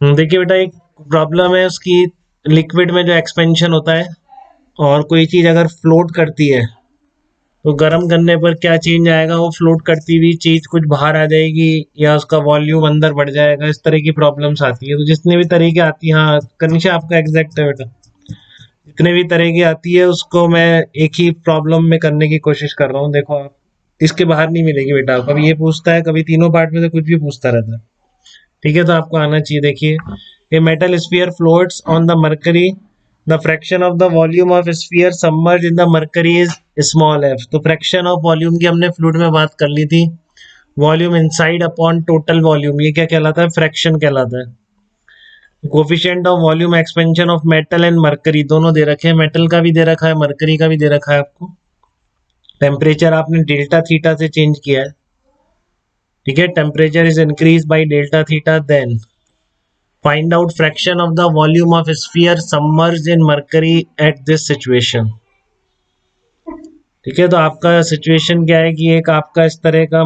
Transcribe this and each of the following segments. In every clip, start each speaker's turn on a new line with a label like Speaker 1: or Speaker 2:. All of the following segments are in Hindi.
Speaker 1: देखिए बेटा, एक प्रॉब्लम है उसकी, लिक्विड में जो एक्सपेंशन होता है और कोई चीज अगर फ्लोट करती है तो गर्म करने पर क्या चेंज आएगा, वो फ्लोट करती हुई चीज कुछ बाहर आ जाएगी या उसका वॉल्यूम अंदर बढ़ जाएगा। इस तरह की प्रॉब्लम्स आती है। तो जितने भी तरह की आती है, हाँ कनिशा आपका एग्जैक्ट है बेटा, जितने भी तरह की आती है उसको मैं एक ही प्रॉब्लम में करने की कोशिश कर रहा हूँ। देखो आप, इसके बाहर नहीं मिलेगी बेटा। कभी ये पूछता है, कभी तीनों पार्ट में से कुछ भी पूछता रहता है। ठीक है, तो आपको आना चाहिए। देखिए, a metal sphere floats on the mercury, the fraction of the volume of sphere submerge in the mercury is small F. तो फ्रैक्शन ऑफ वॉल्यूम की हमने फ्लूइड में बात कर ली थी। Volume inside upon total volume, ये क्या कहलाता है? फ्रैक्शन कहलाता है। Coefficient of volume expansion of metal and mercury, दोनों दे रखे हैं, मेटल का भी दे रखा है, मरकरी का भी दे रखा है आपको। टेम्परेचर आपने डेल्टा थीटा से चेंज किया है। ठीक है, temperature is increase by delta theta. Then find out fraction of the volume of sphere submerged in mercury at this situation. ठीक है, तो आपका सिचुएशन क्या है कि एक आपका इस तरह का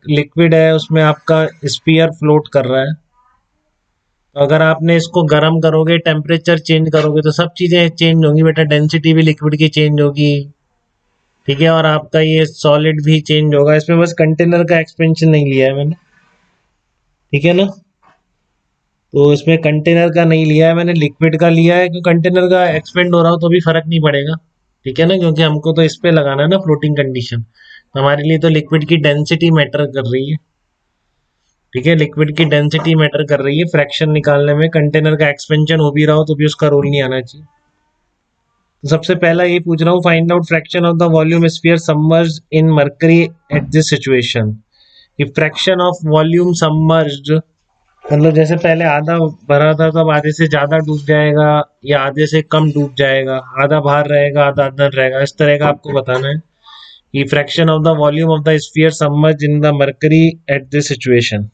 Speaker 1: लिक्विड है, उसमें आपका स्फीयर फ्लोट कर रहा है। तो अगर आपने इसको गर्म करोगे, टेम्परेचर चेंज करोगे, तो सब चीजें चेंज होंगी बेटा। डेंसिटी भी लिक्विड की चेंज होगी। ठीक है, और आपका ये सॉलिड भी चेंज होगा। इसमें बस कंटेनर का एक्सपेंशन नहीं लिया है मैंने। ठीक है ना, तो इसमें कंटेनर का नहीं लिया है मैंने, लिक्विड का लिया है। क्योंकि कंटेनर का एक्सपेंड हो रहा हो तो भी फर्क नहीं पड़ेगा। ठीक है ना, क्योंकि हमको तो इस पे लगाना है ना फ्लोटिंग कंडीशन। तो हमारे लिए तो लिक्विड की डेंसिटी मैटर कर रही है। ठीक है, लिक्विड की डेंसिटी मैटर कर रही है फ्रैक्शन निकालने में। कंटेनर का एक्सपेंशन हो भी रहा हो तो भी उसका रोल नहीं आना चाहिए। तो सबसे पहला ये पूछ रहा हूँ, find out fraction of the volume sphere submerged in mercury at this situation. Fraction of volume submerged मतलब जैसे पहले आधा भरा था, तब आधे से ज्यादा डूब जाएगा या आधे से कम डूब जाएगा, आधा बाहर रहेगा आधा अंदर रहेगा, इस तरह का आपको बताना है कि fraction of the volume of the sphere submerged in the mercury at this situation.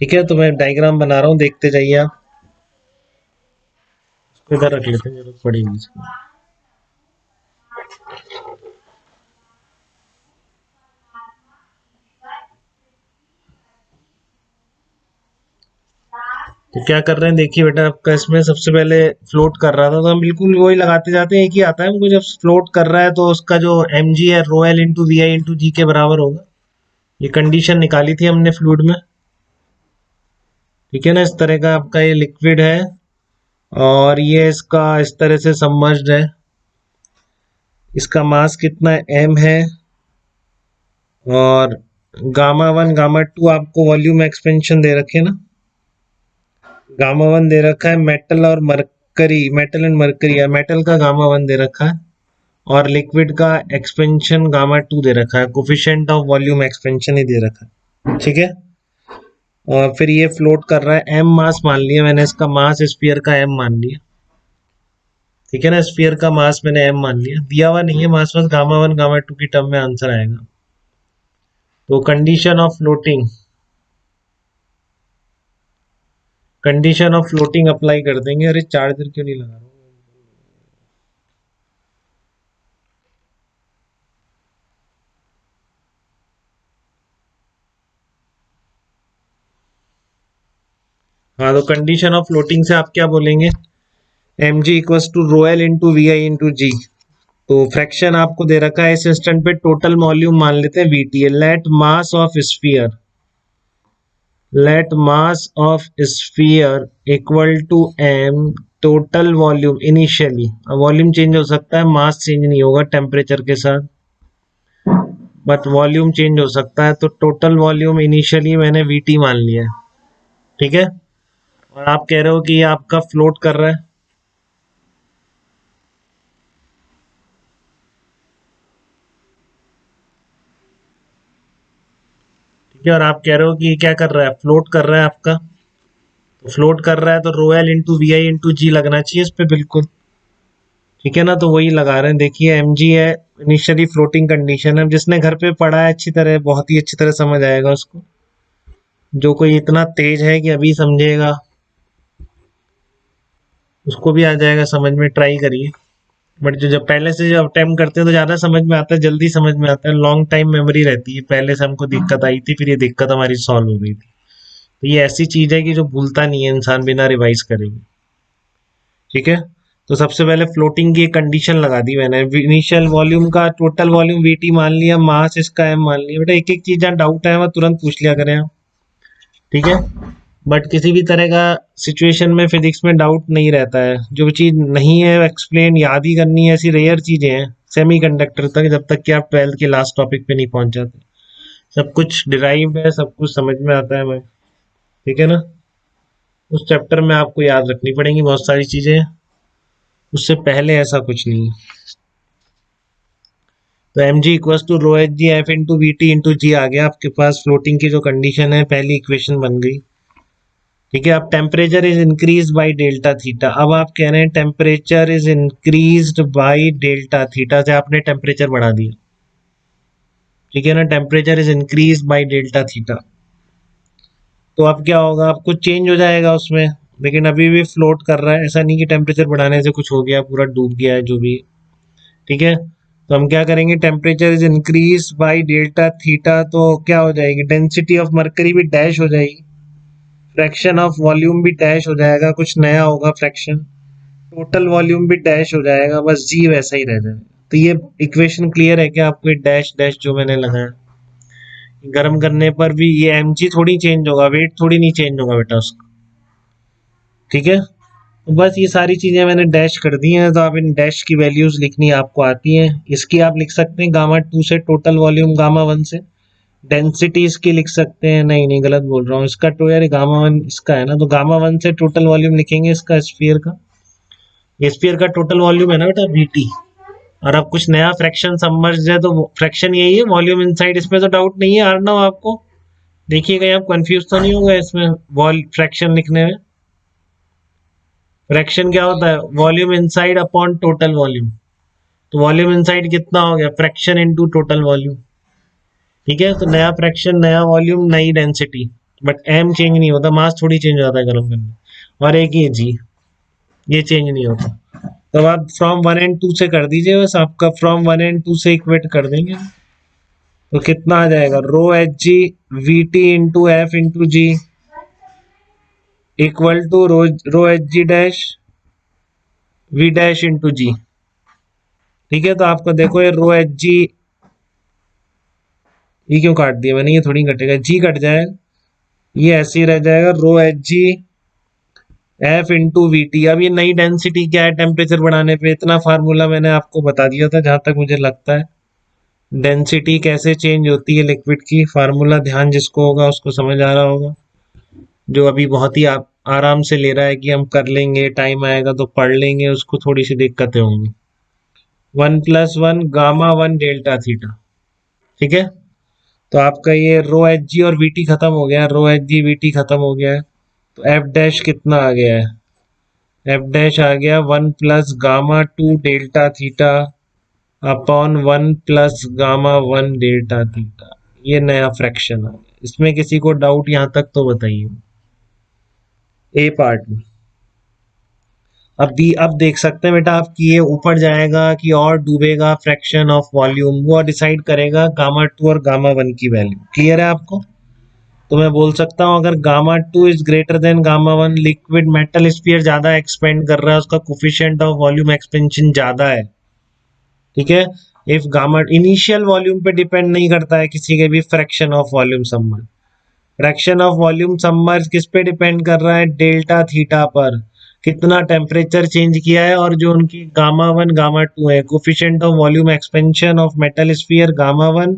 Speaker 1: ठीक है, तो मैं डायग्राम बना रहा हूँ, देखते जाइए आप। इधर रख लेते हैं, जरूरत पड़ेगी इसकी। तो क्या कर रहे हैं, देखिए बेटा, आपका इसमें सबसे पहले फ्लोट कर रहा था तो हम बिल्कुल वही लगाते जाते हैं। एक ही आता है हमको, जब फ्लोट कर रहा है तो उसका जो एम जी है rho L into V I into G के बराबर होगा। ये कंडीशन निकाली थी हमने फ्लूइड में। ठीक है ना, इस तरह का आपका ये लिक्विड है और ये इसका इस तरह से सबमर्ज्ड है। इसका मास कितना एम है और गामा वन गामा टू आपको वॉल्यूम एक्सपेंशन दे रखे ना। गामा वन दे रखा है मेटल और मरकरी, मेटल एंड मरकरी, या मेटल का गामा वन दे रखा है और लिक्विड का एक्सपेंशन गामा टू दे रखा है। कोफिशिएंट ऑफ वॉल्यूम एक्सपेंशन ही दे रखा है। ठीक है, और फिर ये फ्लोट कर रहा है। एम मास मान लिया मैंने, इसका मास स्फीयर का एम मान लिया। ठीक है ना, स्फीयर का मास मैंने एम मान लिया, दिया हुआ नहीं है मास, बस गामा वन गामा टू की टर्म में आंसर आएगा। तो कंडीशन ऑफ फ्लोटिंग अप्लाई कर देंगे। अरे चार्जर क्यों नहीं लगा रहा हूँ? हाँ, तो कंडीशन ऑफ फ्लोटिंग से आप क्या बोलेंगे, M G equal to rho L into V I into G. तो फ्रैक्शन आपको दे रखा है इस इंस्टेंट पे, टोटल वॉल्यूम मान लेते हैं VT. Let mass of sphere equal to M, total volume initially. Volume change हो सकता है, मास चेंज नहीं होगा टेम्परेचर के साथ, बट वॉल्यूम चेंज हो सकता है। तो टोटल वॉल्यूम इनिशियली मैंने वीटी मान लिया है। ठीक है, और आप कह रहे हो कि ये आपका फ्लोट कर रहा है। ठीक है, और आप कह रहे हो कि ये क्या कर रहा है, फ्लोट कर रहा है आपका। तो फ्लोट कर रहा है तो rho L into V I into G लगना चाहिए इस पे बिल्कुल। ठीक है ना, तो वही लगा रहे हैं। देखिए एम जी है, इनिशियली फ्लोटिंग कंडीशन है। जिसने घर पे पढ़ा है अच्छी तरह, बहुत ही अच्छी तरह समझ आएगा उसको। जो कोई इतना तेज है कि अभी समझेगा, उसको भी आ जाएगा समझ में, ट्राई करिए। बट जो जब पहले से जब अटेम्प्ट करते हैं तो ज्यादा समझ में आता है, जल्दी समझ में आता है, लॉन्ग टाइम मेमोरी रहती है। पहले से हमको दिक्कत आई थी, फिर ये दिक्कत हमारी सॉल्व हो गई थी। तो ये ऐसी चीज है कि जो भूलता नहीं है इंसान बिना रिवाइज करेंगे। ठीक है, तो सबसे पहले फ्लोटिंग की एक कंडीशन लगा दी मैंने, इनिशियल वॉल्यूम का टोटल वॉल्यूम वीटी मान लिया, मास इसका एम मान लिया। बेटा एक एक चीज जहाँ डाउट है वह तुरंत पूछ लिया करें आप। ठीक है, बट किसी भी तरह का सिचुएशन में फिजिक्स में डाउट नहीं रहता है, जो चीज नहीं है एक्सप्लेन याद ही करनी है, ऐसी रेयर चीजें हैं सेमीकंडक्टर तक, जब तक कि आप 12th के लास्ट टॉपिक पे नहीं पहुंच जाते। सब कुछ डिराइव्ड है, सब कुछ समझ में आता है मैं। ठीक है ना, उस चैप्टर में आपको याद रखनी पड़ेंगी बहुत सारी चीजें, उससे पहले ऐसा कुछ नहीं है। तो M G equal to rho H G F into V T into G आ गया आपके पास, फ्लोटिंग की जो कंडीशन है पहली इक्वेशन बन गई। ठीक है, अब temperature is increase by delta theta. अब आप कह रहे हैं temperature is increased by delta theta, से आपने टेम्परेचर बढ़ा दिया। ठीक है ना, temperature is increase by delta theta. तो अब क्या होगा, अब कुछ चेंज हो जाएगा उसमें, लेकिन अभी भी फ्लोट कर रहा है, ऐसा नहीं कि टेम्परेचर बढ़ाने से कुछ हो गया पूरा डूब गया है जो भी। ठीक है, तो हम क्या करेंगे, temperature is increase by delta theta, तो क्या हो जाएगी, डेंसिटी ऑफ मरकरी भी डैश हो जाएगी, फ्रैक्शन ऑफ वॉल्यूम भी डैश हो जाएगा, कुछ नया होगा फ्रैक्शन, टोटल वॉल्यूम भी डैश हो जाएगा, बस जी वैसा ही रह जाएगा। तो ये इक्वेशन क्लियर है क्या आपको, डैश डैश जो मैंने लगाया, गर्म करने पर भी ये एम जी थोड़ी चेंज होगा, वेट थोड़ी नहीं चेंज होगा बेटा उसका। ठीक है, तो बस ये सारी चीजें मैंने डैश कर दी हैं, तो आप इन डैश की वैल्यूज लिखनी आपको आती हैं। इसकी आप लिख सकते हैं गामा 2 से टोटल वॉल्यूम गामा 1 से, डेंसिटी इसकी लिख सकते हैं, नहीं नहीं गलत बोल रहा हूँ, इसका तो यार गामा 1 इसका है ना, तो गामा 1 से टोटल वॉल्यूम लिखेंगे इसका स्फीयर का, स्फीयर का टोटल वॉल्यूम है ना बेटा वीटी। और अब कुछ नया फ्रैक्शन सबमर्ज्ड है, तो फ्रैक्शन यही है वॉल्यूम इनसाइड, इसमें तो डाउट नहीं है अर्नव आपको। देखिएगा आप कंफ्यूज तो नहीं होगा इसमें वॉल फ्रैक्शन लिखने में। फ्रैक्शन क्या होता है, volume inside upon total volume. तो वॉल्यूम इनसाइड कितना हो गया, फ्रैक्शन इनटू टोटल वॉल्यूम। ठीक है, तो नया फ्रैक्शन नया वॉल्यूम नई डेंसिटी, बट एम चेंज नहीं होता, मास थोड़ी चेंज होता है गर्म करने, और एक ही जी, ये चेंज नहीं होता। तो आप फ्रॉम 1 एंड 2 से कर दीजिए, बस आपका फ्रॉम 1 एंड 2 से इक्वेट कर देंगे, तो कितना आ जाएगा, rho H G V T into F into G equal to rho H G dash V dash into G. ठीक है, तो आपको देखो ये रो एच जी, ये क्यों काट दिया मैंने, ये थोड़ी कटेगा, जी कट जाएगा, ये ऐसे ही रह जाएगा, rho H G F into V T. अब ये नई डेंसिटी क्या है टेम्परेचर बढ़ाने पे, इतना फार्मूला मैंने आपको बता दिया था जहां तक मुझे लगता है। डेंसिटी कैसे चेंज होती है लिक्विड की, फार्मूला ध्यान जिसको होगा उसको समझ आ रहा होगा, जो अभी बहुत ही आराम से ले रहा है कि हम कर लेंगे, टाइम आएगा तो पढ़ लेंगे, उसको थोड़ी सी दिक्कतें होंगी। 1+1 गामा 1 डेल्टा थीटा। ठीक है, तो आपका ये रो एच जी और वी टी खत्म हो गया, rho H G V T खत्म हो गया है, तो एफ डैश कितना आ गया है, एफ डैश आ गया 1+गामा 2 डेल्टा थीटा अपॉन 1+गामा 1 डेल्टा थीटा। ये नया फ्रैक्शन आ गया, इसमें किसी को डाउट यहाँ तक तो बताइए, ए पार्ट में। अब देख सकते हैं बेटा आप कि ये ऊपर जाएगा कि और डूबेगा, फ्रैक्शन ऑफ वॉल्यूम वो डिसाइड करेगा गामा 2 और गामा 1 की वैल्यू। क्लियर है आपको, तो मैं बोल सकता हूँ अगर gamma 2 is greater than gamma 1, liquid metal sphere ज्यादा एक्सपेंड कर रहा है, उसका कोफिशिएंट ऑफ वॉल्यूम एक्सपेंशन ज्यादा है। ठीक है, इफ गामा इनिशियल वॉल्यूम पे डिपेंड नहीं करता है किसी के भी fraction of volume submerge, fraction of volume submerge किस पे डिपेंड कर रहा है, डेल्टा थीटा पर, कितना टेम्परेचर चेंज किया है, और जो उनकी गामा 1 गामा 2 है, coefficient of volume expansion of metal sphere gamma 1,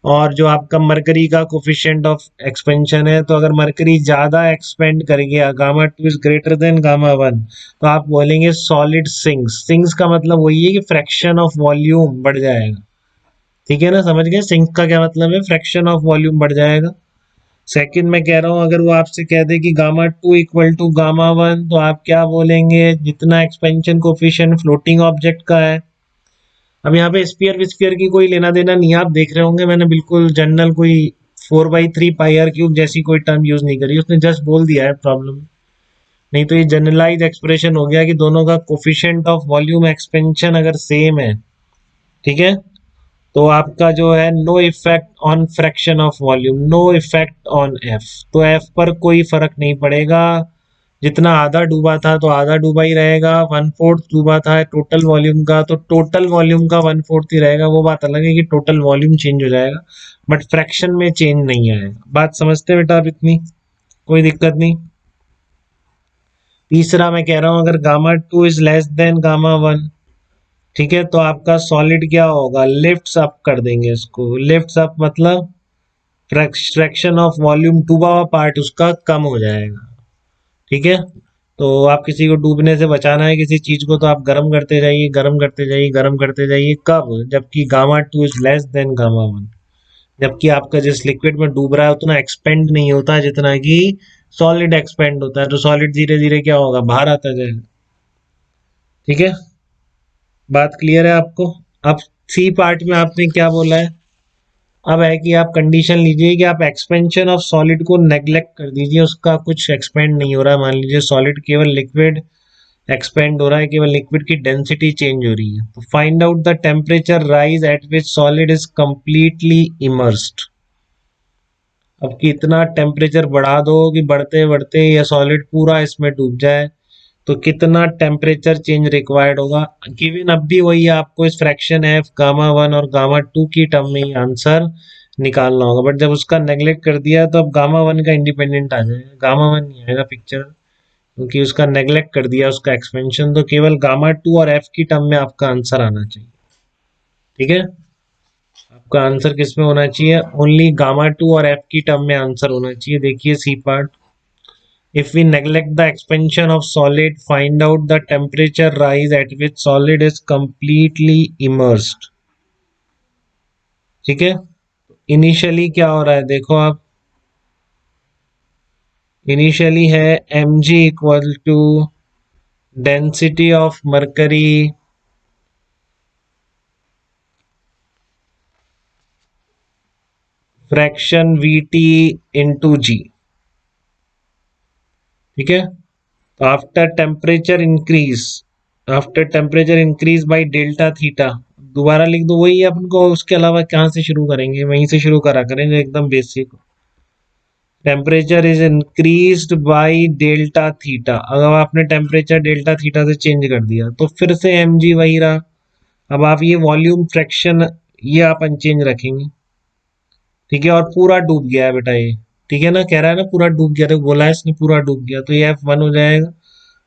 Speaker 1: और जो आपका मरकरी का कोफिशिएंट ऑफ एक्सपेंशन है, तो अगर मरकरी ज्यादा एक्सपेंड कर गया, gamma 2 is greater than gamma 1, तो आप बोलेंगे सॉलिड सिंक्स। सिंक्स का मतलब वही है कि फ्रैक्शन ऑफ वॉल्यूम बढ़ जाएगा। ठीक है ना, समझ गए सिंक का क्या मतलब है, फ्रैक्शन ऑफ वॉल्यूम बढ़ जाएगा। सेकंड में कह रहा हूं, अगर वो आपसे कह दे कि गामा 2 इक्वल टू गामा 1, तो आप क्या बोलेंगे, जितना एक्सपेंशन कोफिशिएंट फ्लोटिंग ऑब्जेक्ट का है। अब यहाँ पे स्फीयर विस्फीयर की कोई लेना देना नहीं है, आप देख रहे होंगे मैंने बिल्कुल जनरल कोई 4/3 पाई आर क्यूब जैसी कोई टर्म यूज नहीं करी, उसने जस्ट बोल दिया है प्रॉब्लम, नहीं तो ये जनरलाइज एक्सप्रेशन हो गया कि दोनों का कोफिशिएंट ऑफ वॉल्यूम एक्सपेंशन अगर सेम है, ठीक है, तो आपका जो है no effect on fraction of volume, no effect on F, तो एफ पर कोई फर्क नहीं पड़ेगा। जितना आधा डूबा था तो आधा डूबा ही रहेगा, वन फोर्थ डूबा था टोटल वॉल्यूम का तो टोटल वॉल्यूम का वन फोर्थ ही रहेगा। वो बात अलग है कि टोटल वॉल्यूम चेंज हो जाएगा बट फ्रैक्शन में चेंज नहीं आएगा। बात समझते बेटा आप इतनी? कोई दिक्कत नहीं। तीसरा मैं कह रहा हूं, अगर gamma two is less than gamma one, ठीक है, तो आपका सॉलिड क्या होगा, लिफ्ट्स अप कर देंगे इसको। लिफ्ट्स अप मतलब फ्रैक्शन ऑफ वॉल्यूम डूबा हुआ पार्ट उसका कम हो जाएगा। ठीक है, तो आप किसी को डूबने से बचाना है किसी चीज को, तो आप गर्म करते जाइए, गर्म करते जाइए, गर्म करते जाइए। कब? जबकि gamma two is less than gamma one. जबकि आपका जिस लिक्विड में डूब रहा है उतना एक्सपेंड नहीं होता जितना कि सॉलिड एक्सपेंड होता है। तो सॉलिड धीरे धीरे क्या होगा, बाहर आता जाएगा। ठीक है, बात क्लियर है आपको? अब सी पार्ट में आपने क्या बोला है, अब है कि आप कंडीशन लीजिए कि आप एक्सपेंशन ऑफ सॉलिड को नेग्लेक्ट कर दीजिए, उसका कुछ एक्सपेंड नहीं हो रहा है। मान लीजिए सॉलिड केवल लिक्विड एक्सपेंड हो रहा है, केवल लिक्विड की डेंसिटी चेंज हो रही है। तो find out the temperature rise eight which solid is completely immersed. अब कितना टेम्परेचर बढ़ा दो कि बढ़ते बढ़ते या सॉलिड पूरा इसमें डूब जाए, तो कितना टेम्परेचर चेंज रिक्वायर्ड होगा। गिवन अब भी वही है, आपको इस फ्रैक्शन एफ गामा वन और गामा टू की टर्म में ही आंसर निकालना होगा। बट जब उसका नेग्लेक्ट कर दिया तो अब गामा वन का इंडिपेंडेंट आ जाएगा, गामा वन नहीं आएगा पिक्चर, क्योंकि उसका नेग्लेक्ट कर दिया उसका एक्सपेंशन। तो केवल गामा टू और एफ की टर्म में आपका आंसर आना चाहिए। ठीक है, आपका आंसर किस में होना चाहिए, ओनली गामा टू और एफ की टर्म में आंसर होना चाहिए। देखिए C part, if we neglect the expansion of solid, find out the temperature rise at which solid is completely immersed। ठीक है, इनिशियली क्या हो रहा है देखो आप, इनिशियली है mg equal to density of mercury fraction vt into G. ठीक है, तो after temperature increase by delta theta, दोबारा लिख दो वही है अपन को, उसके अलावा कहाँ से शुरू करेंगे, वहीं से शुरू करा करेंगे एकदम basic. Temperature is increased by delta theta, अगर आपने टेम्परेचर डेल्टा थीटा से चेंज कर दिया तो फिर से एम जी वही रहा। अब आप ये वॉल्यूम फ्रैक्शन ये आप अनचेंज रखेंगे। ठीक है, और पूरा डूब गया है बेटा ये, ठीक है ना, कह रहा है ना पूरा डूब गया, तो बोला है इसने पूरा डूब गया, तो ये एफ वन हो जाएगा।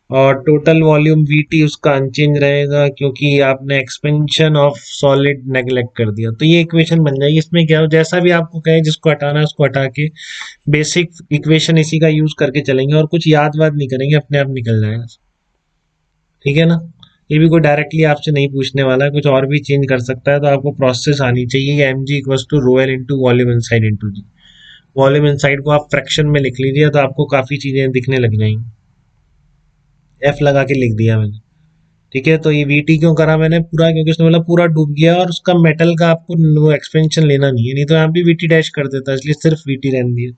Speaker 1: और टोटल वॉल्यूम वीटी उसका अनचेंज रहेगा, क्योंकि आपने एक्सपेंशन ऑफ सॉलिड नेग्लेक्ट कर दिया। तो ये इक्वेशन बन जाएगी। इसमें क्या हो, जैसा भी आपको कहे जिसको हटाना है उसको हटा के बेसिक इक्वेशन इसी का यूज करके चलेंगे, और कुछ याद वाद नहीं करेंगे, अपने आप निकल जाएगा। ठीक है ना, ये भी कोई डायरेक्टली आपसे नहीं पूछने वाला है, कुछ और भी चेंज कर सकता है। तो आपको प्रोसेस आनी चाहिए, M G equal to rho L into volume inside into G. Volume inside को आप फ्रैक्शन में लिख लीजिए तो आपको काफी चीजें दिखने लग जाएंगी। एफ लगा के लिख दिया मैंने। ठीक है, तो ये वीटी क्यों करा मैंने पूरा, क्योंकि उसने बोला पूरा डूब गया और उसका मेटल का आपको वो एक्सपेंशन लेना नहीं है, नहीं तो यहाँ भी वीटी डैश कर देता, इसलिए सिर्फ वीटी रहने दिया।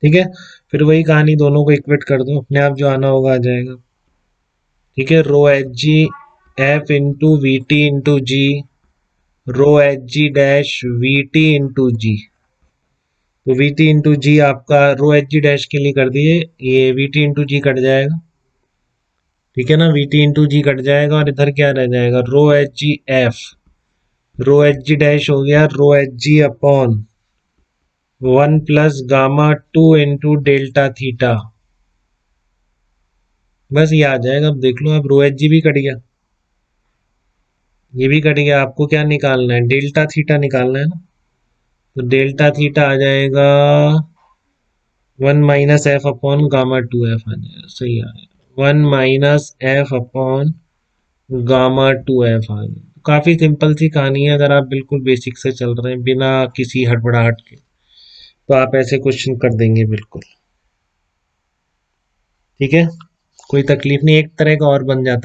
Speaker 1: ठीक है, फिर वही कहानी, दोनों को इक्वेट कर दो, अपने आप जो आना होगा आ जाएगा। ठीक है, rho H G F into V T into G, rho H G dash V T into G. तो वी टी इंटू जी आपका रो एच जी डैश के लिए कर दिए, ये V T into G cut जाएगा। ठीक है ना, V T into G cut जाएगा और इधर क्या रह जाएगा, rho H G F, rho H G dash हो गया rho H G upon one plus gamma two into delta theta. बस ये आ जाएगा। अब देख लो, अब रो एच जी भी कट गया, ये भी कट गया। आपको क्या निकालना है, डेल्टा थीटा निकालना है ना। तो डेल्टा थीटा आ जाएगा one minus F upon gamma two F आ जाएगा, सही आ जाएगा, one minus F upon gamma two F आ गया। काफी सिंपल सी कहानी है, अगर आप बिल्कुल बेसिक से चल रहे हैं बिना किसी हड़बड़ाहट के, तो आप ऐसे क्वेश्चन कर देंगे बिल्कुल। ठीक है, कोई तकलीफ नहीं, एक तरह का और बन जाता है।